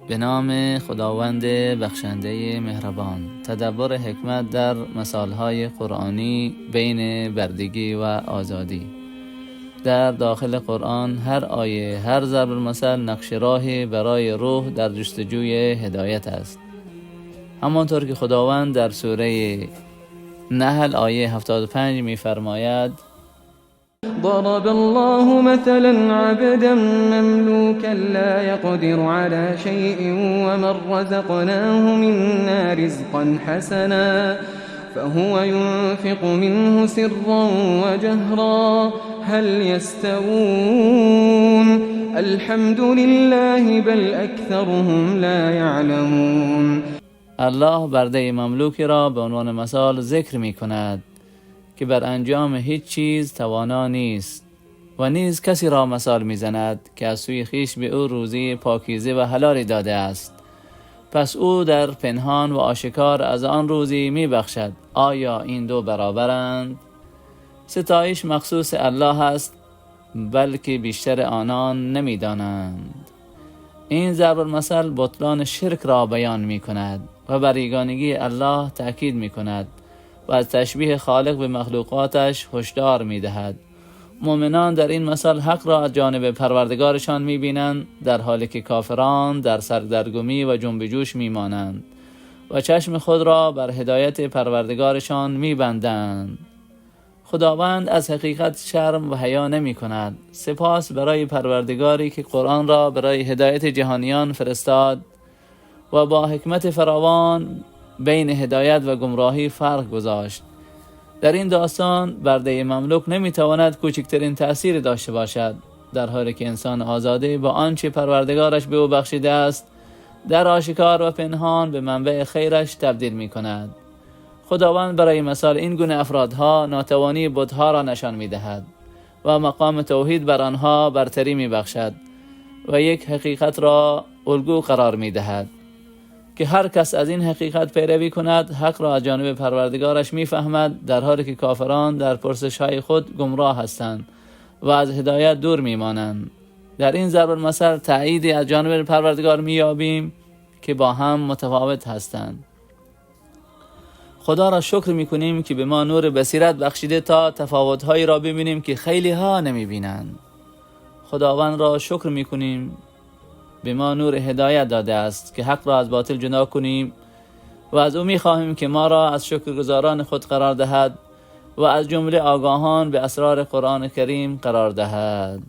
به نام خداوند بخشنده مهربان. تدبر حکمت در مثالهای قرآنی بین بردگی و آزادی. در داخل قرآن هر آیه، هر ضرب المثل نقش راهی برای روح در جستجوی هدایت است. همانطور که خداوند در سوره نحل آیه 75 می‌فرماید: ضرب الله مثلا عبدا مملوكا لا يقدر على شيء ومن رزقناه منا رزقا حسنا فهو ينفق منه سرا وجهرا هل يستوون الحمد لله بل أكثرهم لا يعلمون. الله برده مملوکی را به عنوان مثال ذکر می کند که بر انجام هیچ چیز توانا نیست و نیز کسی را مثال می زند که از سوی خویش به او روزی پاکیزه و حلالی داده است، پس او در پنهان و آشکار از آن روزی می بخشد. آیا این دو برابرند؟ ستایش مخصوص الله است، بلکه بیشتر آنان نمی دانند. این ضرب المثل بطلان شرک را بیان می کند و بر یگانگی الله تأکید می کند و از تشبیه خالق به مخلوقاتش هشدار می دهد. مؤمنان در این مثل حق را از جانب پروردگارشان می بینند، در حالی که کافران در سردرگمی و جنب جوش می مانند و چشم خود را بر هدایت پروردگارشان می بندند. خداوند از حقیقت شرم و حیا نمی کند. سپاس برای پروردگاری که قرآن را برای هدایت جهانیان فرستاد و با حکمت فراوان بین هدایت و گمراهی فرق گذاشت. در این داستان برده مملوک نمیتواند کوچکترین تأثیر داشته باشد، در حالی که انسان آزاده با آنچه پروردگارش به او بخشیده است در آشکار و پنهان به منبع خیرش تبدیل می کند. خداوند برای مثال این گونه افرادها ناتوانی بت‌ها را نشان می دهد و مقام توحید بر آنها برتری می بخشد و یک حقیقت را الگو قرار می دهد که هر کس از این حقیقت پیروی کند حق را از جانب پروردگارش می‌فهمد، در حالی که کافران در پرسش‌های خود گمراه هستند و از هدایت دور می‌مانند. در این ضرب المثل تأییدی از جانب پروردگار می‌یابیم که با هم متفاوت هستند. خدا را شکر می‌کنیم که به ما نور بصیرت بخشیده تا تفاوت‌هایی را ببینیم که خیلی‌ها نمی‌بینند. خداوند را شکر می‌کنیم به ما نور هدایت داده است که حق را از باطل جدا کنیم و از او می‌خواهیم که ما را از شکرگزاران خود قرار دهد و از جمله آگاهان به اسرار قرآن کریم قرار دهد.